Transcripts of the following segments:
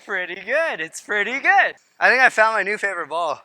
Pretty good. It's pretty good. I think I found my new favorite ball.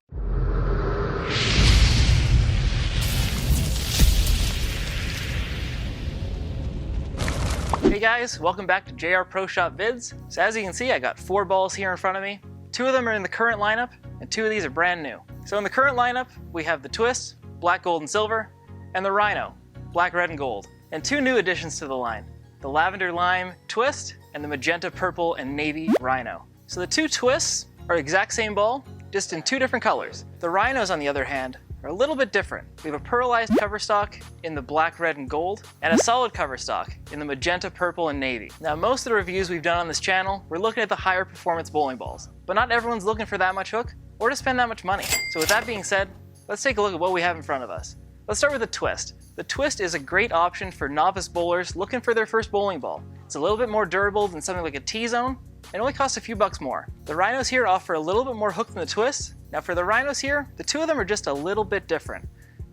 Hey guys, welcome back to JR Pro Shop Vids. So as you can see, I got 4 balls here in front of me. 2 of them are in the current lineup, and 2 of these are brand new. So in the current lineup, we have the Twist, black, gold, and silver, and the Rhino, black, red, and gold. And 2 new additions to the line, the Lavender Lime Twist and the Magenta Purple and Navy Rhino. So the 2 Twists are the exact same ball, just in 2 different colors. The Rhinos, on the other hand, are a little bit different. We have a pearlized cover stock in the black, red, and gold, and a solid cover stock in the magenta, purple, and navy. Now, most of the reviews we've done on this channel, we're looking at the higher performance bowling balls, but not everyone's looking for that much hook or to spend that much money. So with that being said, let's take a look at what we have in front of us. Let's start with the Twist. The Twist is a great option for novice bowlers looking for their first bowling ball. It's a little bit more durable than something like a T-zone, and only costs a few bucks more. The Rhinos here offer a little bit more hook than the Twist. Now for the Rhinos here, the 2 of them are just a little bit different.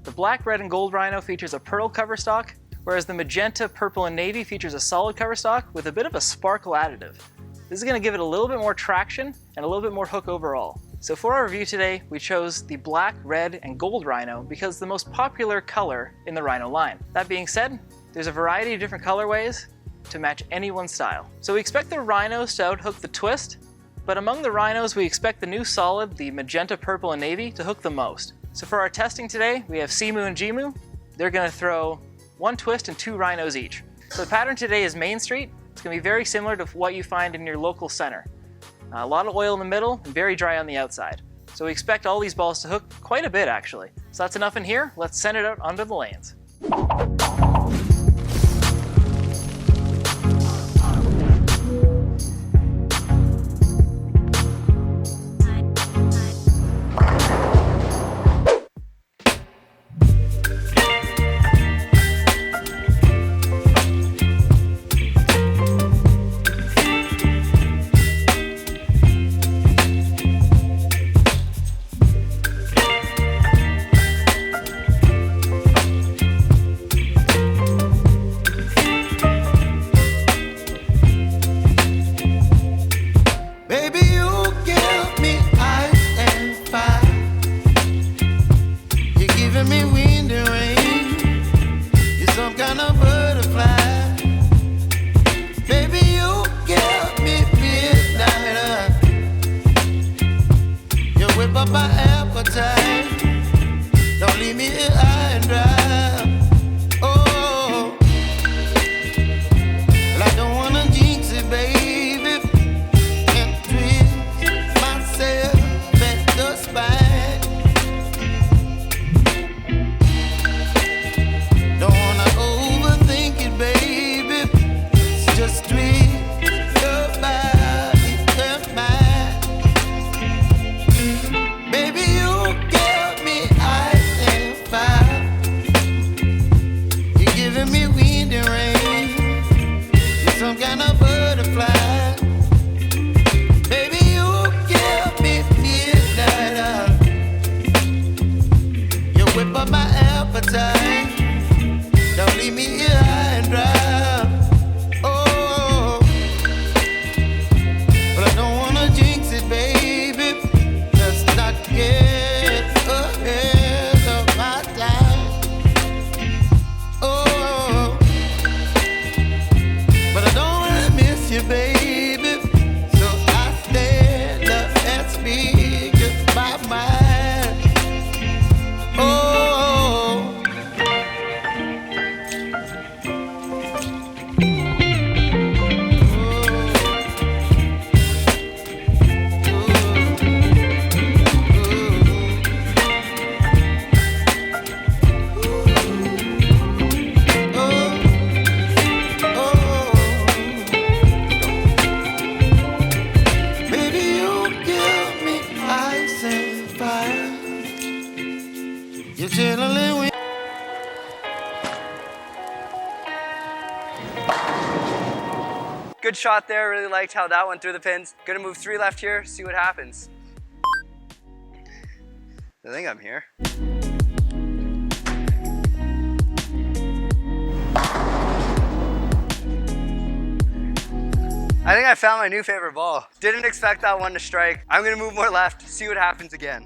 The black, red, and gold Rhino features a pearl cover stock, whereas the magenta, purple, and navy features a solid cover stock with a bit of a sparkle additive. This is going to give it a little bit more traction and a little bit more hook overall. So for our review today, we chose the black, red, and gold Rhino because it's the most popular color in the Rhino line. That being said, there's a variety of different colorways to match anyone's style. So we expect the Rhinos to outhook the Twist, but among the Rhinos, we expect the new solid, the magenta, purple, and navy, to hook the most. So for our testing today, we have Simoo and Jimoo. They're going to throw 1 Twist and 2 Rhinos each. So the pattern today is Main Street. It's going to be very similar to what you find in your local center. A lot of oil in the middle and very dry on the outside. So we expect all these balls to hook quite a bit actually. So that's enough in here. Let's send it out onto the lanes. Don't leave me here high and dry. Oh, well, I don't wanna jinx it, baby, and twist myself at the spine. Don't wanna overthink it, baby. It's just twist your body and mine. Baby, you give me ice and fire. You're giving me wind and rain. You're some kind of butterfly. Baby, you give me midnight. You whip up my appetite. Don't leave me here high and dry. Oh, but I don't wanna jinx it, baby. Let's not get ahead of my time. Oh, but I don't wanna miss you, baby. So I stand up and speak just my mind. Oh. Baby, you give me ice and fire. You're chilling with. Good shot there. Really liked how that went through the pins. Gonna move 3 left here, see what happens. I think I'm here. I think I found my new favorite ball. Didn't expect that one to strike. I'm gonna move more left, see what happens again.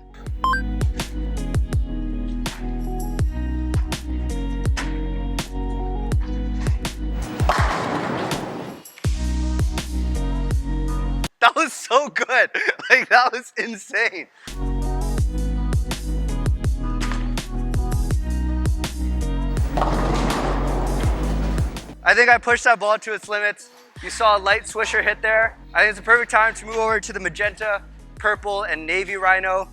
That was so good. Like, that was insane. I think I pushed that ball to its limits. You saw a light swisher hit there. I think it's a perfect time to move over to the magenta, purple, and navy Rhino.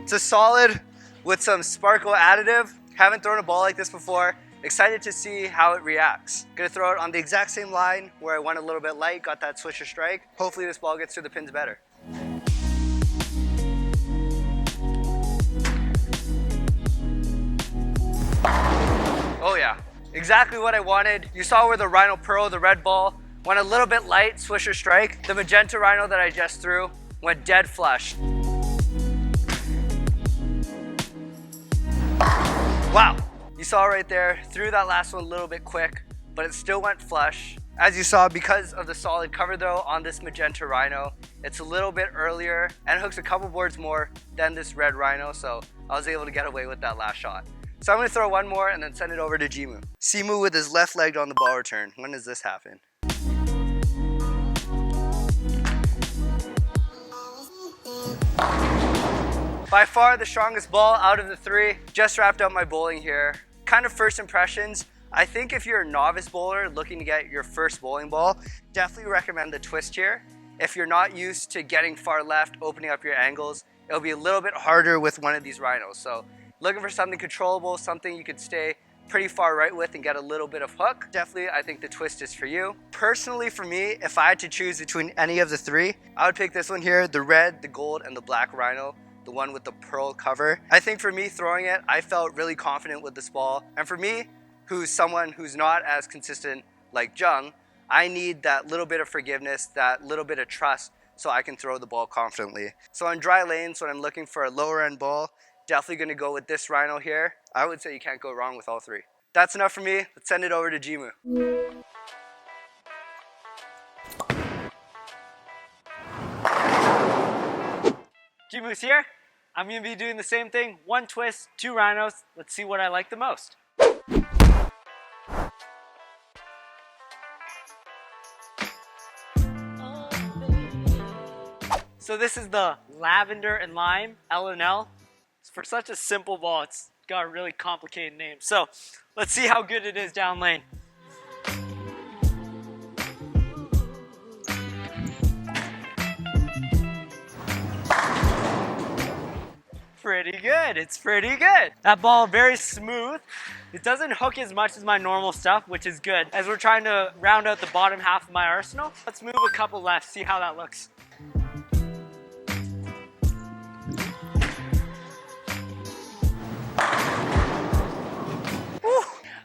It's a solid with some sparkle additive. Haven't thrown a ball like this before. Excited to see how it reacts. Gonna throw it on the exact same line where I went a little bit light, got that swisher strike. Hopefully this ball gets through the pins better. Oh yeah, exactly what I wanted. You saw where the Rhino Pearl, the red ball, went a little bit light, swisher strike. The magenta Rhino that I just threw went dead flush. Wow, you saw right there, threw that last one a little bit quick, but it still went flush. As you saw, because of the solid cover though on this magenta Rhino, it's a little bit earlier and hooks a couple boards more than this red Rhino, so I was able to get away with that last shot. So I'm gonna throw one more and then send it over to Jimoo. Simoo with his left leg on the ball return. When does this happen? By far the strongest ball out of the three. Just wrapped up my bowling here. Kind of first impressions. I think if you're a novice bowler looking to get your first bowling ball, definitely recommend the twist here. If you're not used to getting far left, opening up your angles, it'll be a little bit harder with one of these Rhinos. So looking for something controllable, something you could stay pretty far right with and get a little bit of hook, definitely I think the twist is for you. Personally for me, if I had to choose between any of the three, I would pick this one here, the red, the gold, and the black Rhino, the one with the pearl cover. I think for me throwing it, I felt really confident with this ball. And for me, who's someone who's not as consistent like Jung, I need that little bit of forgiveness, that little bit of trust so I can throw the ball confidently. So on dry lanes, when I'm looking for a lower end ball, definitely gonna go with this Rhino here. I would say you can't go wrong with all three. That's enough for me. Let's send it over to Jimoo. Jimoo's here. I'm gonna be doing the same thing. One twist, two Rhinos. Let's see what I like the most. So this is the Lavender and Lime L&L. For such a simple ball, it's got a really complicated name. So let's see how good it is down lane. Pretty good, it's pretty good. That ball very smooth. It doesn't hook as much as my normal stuff, which is good. As we're trying to round out the bottom half of my arsenal, let's move a couple left, see how that looks.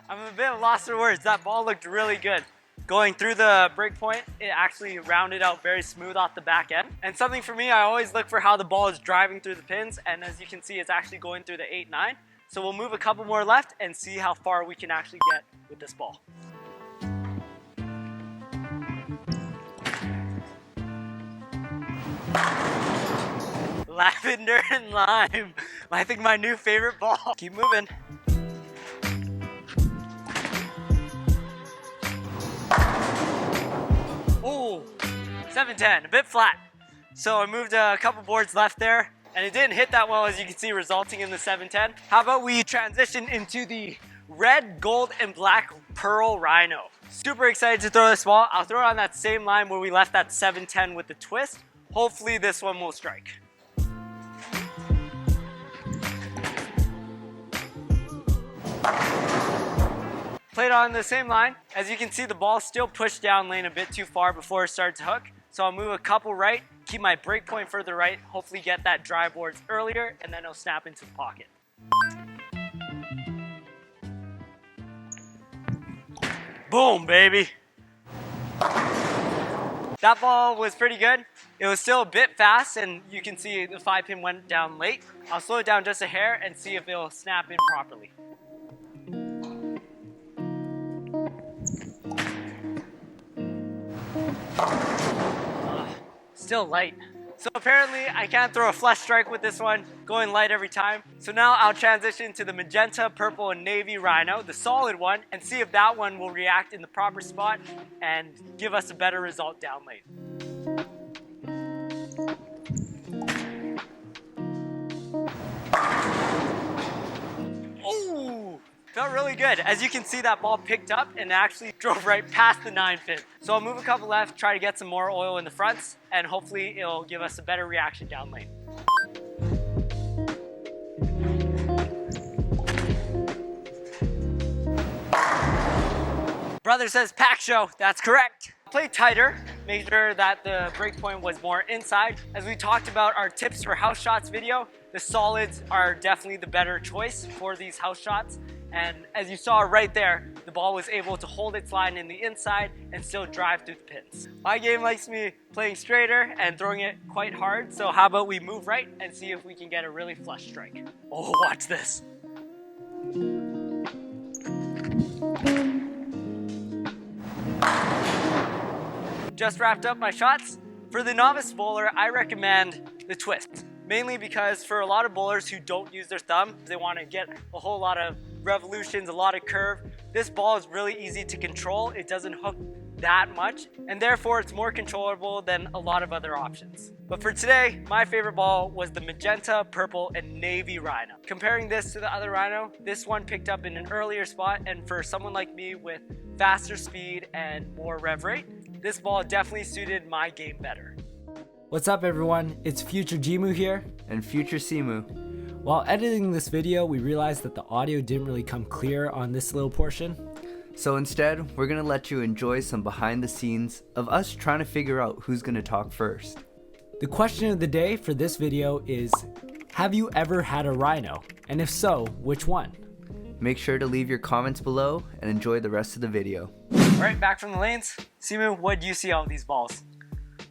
I'm a bit lost for words. That ball looked really good. Going through the break point, it actually rounded out very smooth off the back end. And something for me, I always look for how the ball is driving through the pins. And as you can see, it's actually going through the 8-9. So we'll move a couple more left and see how far we can actually get with this ball. Lavender and Lime. I think my new favorite ball. Keep moving. Ooh, 7-10, a bit flat. So I moved a couple boards left there, and it didn't hit that well, as you can see, resulting in the 7-10. How about we transition into the red, gold, and black pearl Rhino? Super excited to throw this ball. I'll throw it on that same line where we left that 7-10 with the twist. Hopefully this one will strike. Played on the same line. As you can see, the ball still pushed down lane a bit too far before it started to hook. So I'll move a couple right, keep my break point further right, hopefully get that dry boards earlier, and then it'll snap into the pocket. Boom, baby. That ball was pretty good. It was still a bit fast, and you can see the 5-pin went down late. I'll slow it down just a hair and see if it'll snap in properly. Still light. So apparently I can't throw a flush strike with this one, going light every time. So now I'll transition to the magenta, purple, and navy Rhino, the solid one, and see if that one will react in the proper spot and give us a better result down late. Ooh! Felt really good. As you can see, that ball picked up and actually drove right past the 9-pin. So I'll move a couple left, try to get some more oil in the fronts, and hopefully it'll give us a better reaction down lane. Brother says pack show. That's correct. Play tighter, make sure that the break point was more inside. As we talked about our tips for house shots video, the solids are definitely the better choice for these house shots. And as you saw right there, the ball was able to hold its line in the inside and still drive through the pins. My game likes me playing straighter and throwing it quite hard, so how about we move right and see if we can get a really flush strike. Oh, watch this. Just wrapped up my shots. For the novice bowler, I recommend the twist. Mainly because for a lot of bowlers who don't use their thumb, they want to get a whole lot of revolutions, a lot of curve. This ball is really easy to control. It doesn't hook that much, and therefore it's more controllable than a lot of other options. But for today, my favorite ball was the magenta, purple, and navy Rhino. Comparing this to the other Rhino, this one picked up in an earlier spot, and for someone like me with faster speed and more rev rate, this ball definitely suited my game better. What's up everyone, it's future Jimoo here. And future Simoo. While editing this video, we realized that the audio didn't really come clear on this little portion. So instead, we're gonna let you enjoy some behind the scenes of us trying to figure out who's gonna talk first. The question of the day for this video is, have you ever had a Rhino? And if so, which one? Make sure to leave your comments below and enjoy the rest of the video. All right, back from the lanes. Simoo, what do you see out of these balls?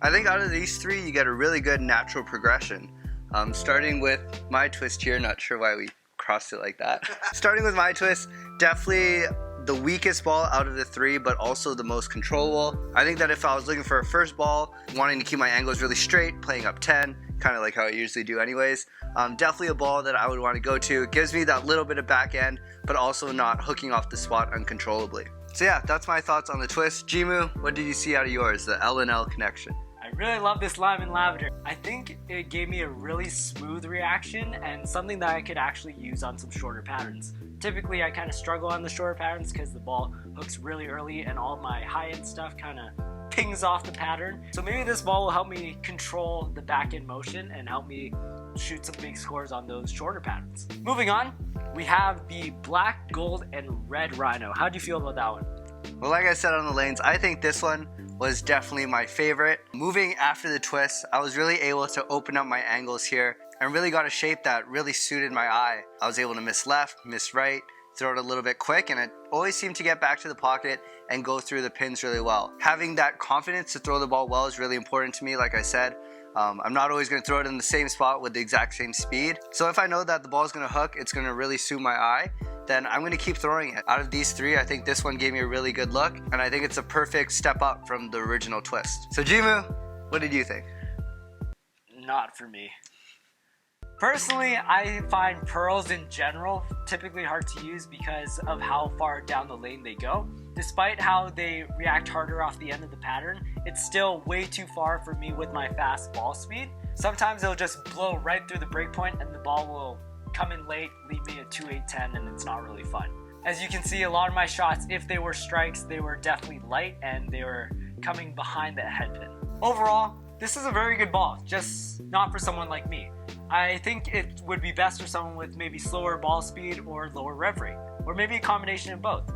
I think out of these three, you get a really good natural progression. Starting with my twist here, not sure why we crossed it like that. Starting with my twist, definitely the weakest ball out of the three, but also the most controllable. I think that if I was looking for a first ball, wanting to keep my angles really straight, playing up 10, kind of like how I usually do anyways, definitely a ball that I would want to go to. It gives me that little bit of back end, but also not hooking off the spot uncontrollably. So yeah, that's my thoughts on the twist. Jimoo, what did you see out of yours, the L and L connection? I really love this lime and lavender. I think it gave me a really smooth reaction and something that I could actually use on some shorter patterns. Typically I kind of struggle on the shorter patterns because the ball hooks really early and all my high-end stuff kind of pings off the pattern. So maybe this ball will help me control the back-end motion and help me shoot some big scores on those shorter patterns. Moving on, we have the black, gold, and red Rhino. How do you feel about that one? Well, like I said on the lanes, I think this one was definitely my favorite. Moving after the twist, I was really able to open up my angles here and really got a shape that really suited my eye. I was able to miss left, miss right, throw it a little bit quick, and it always seemed to get back to the pocket and go through the pins really well. Having that confidence to throw the ball well is really important to me, like I said. I'm not always going to throw it in the same spot with the exact same speed. So if I know that the ball is going to hook, it's going to really suit my eye, then I'm going to keep throwing it. Out of these three, I think this one gave me a really good look, and I think it's a perfect step up from the original twist. So Jimoo, what did you think? Not for me. Personally, I find pearls in general typically hard to use because of how far down the lane they go. Despite how they react harder off the end of the pattern, it's still way too far for me with my fast ball speed. Sometimes it'll just blow right through the break point and the ball will come in late, leave me a 2-8-10, and it's not really fun. As you can see, a lot of my shots, if they were strikes, they were definitely light and they were coming behind the head pin. Overall, this is a very good ball, just not for someone like me. I think it would be best for someone with maybe slower ball speed or lower rev rate, or maybe a combination of both.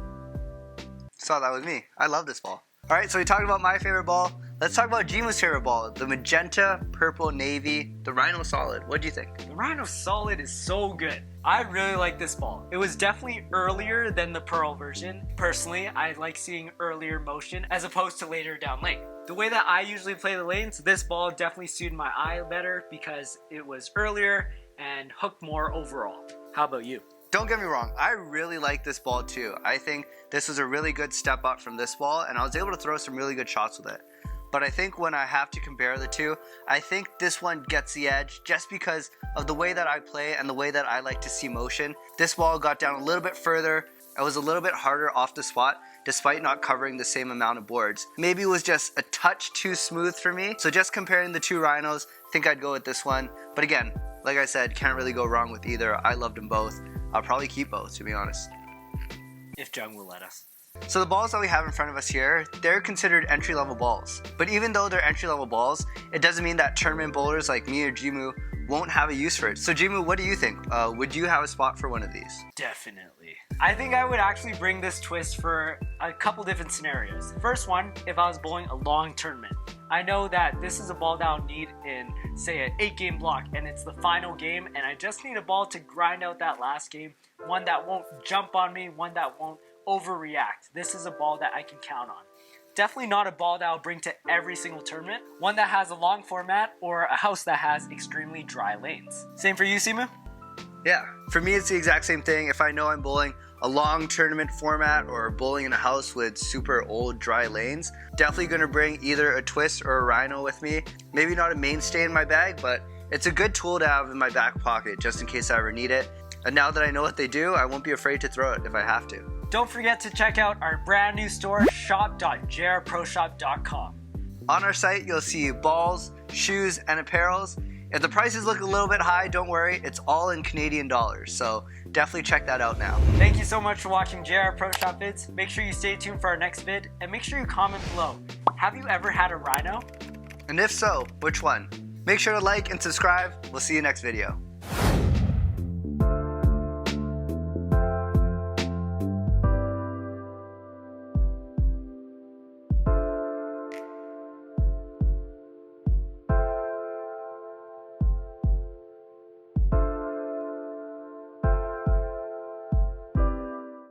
So that was me. I love this ball. All right, so we talked about my favorite ball. Let's talk about Jimoo's favorite ball, the Magenta, Purple, Navy, the Rhino Solid. What do you think? The Rhino Solid is so good. I really like this ball. It was definitely earlier than the Pearl version. Personally, I like seeing earlier motion as opposed to later down lane. The way that I usually play the lanes, this ball definitely suited my eye better because it was earlier and hooked more overall. How about you? Don't get me wrong, I really like this ball too. I think this was a really good step up from this ball, and I was able to throw some really good shots with it. But I think when I have to compare the two, I think this one gets the edge just because of the way that I play and the way that I like to see motion. This ball got down a little bit further. It was a little bit harder off the spot despite not covering the same amount of boards. Maybe it was just a touch too smooth for me. So just comparing the two Rhinos, I think I'd go with this one. But again, like I said, can't really go wrong with either. I loved them both. I'll probably keep both, to be honest. If Jung will let us. So the balls that we have in front of us here, they're considered entry-level balls. But even though they're entry-level balls, it doesn't mean that tournament bowlers like me or Jimoo won't have a use for it. So Jimoo, what do you think? Would you have a spot for one of these? Definitely. I think I would actually bring this twist for a couple different scenarios. First one, if I was bowling a long tournament. I know that this is a ball that I'll need in, say, an 8-game block, and it's the final game, and I just need a ball to grind out that last game. One that won't jump on me, one that won't overreact. This is a ball that I can count on. Definitely not a ball that I'll bring to every single tournament. One that has a long format or a house that has extremely dry lanes. Same for you, Simoo? Yeah, for me it's the exact same thing. If I know I'm bowling a long tournament format or bowling in a house with super old dry lanes, definitely going to bring either a twist or a Rhino with me. Maybe not a mainstay in my bag, but it's a good tool to have in my back pocket just in case I ever need it. And now that I know what they do, I won't be afraid to throw it if I have to. Don't forget to check out our brand new store, shop.jrproshop.com. On our site, you'll see balls, shoes, and apparels. If the prices look a little bit high, don't worry, it's all in Canadian dollars, so definitely check that out now. Thank you so much for watching JR Pro Shop Vids. Make sure you stay tuned for our next vid, and make sure you comment below. Have you ever had a Rhino? And if so, which one? Make sure to like and subscribe. We'll see you next video.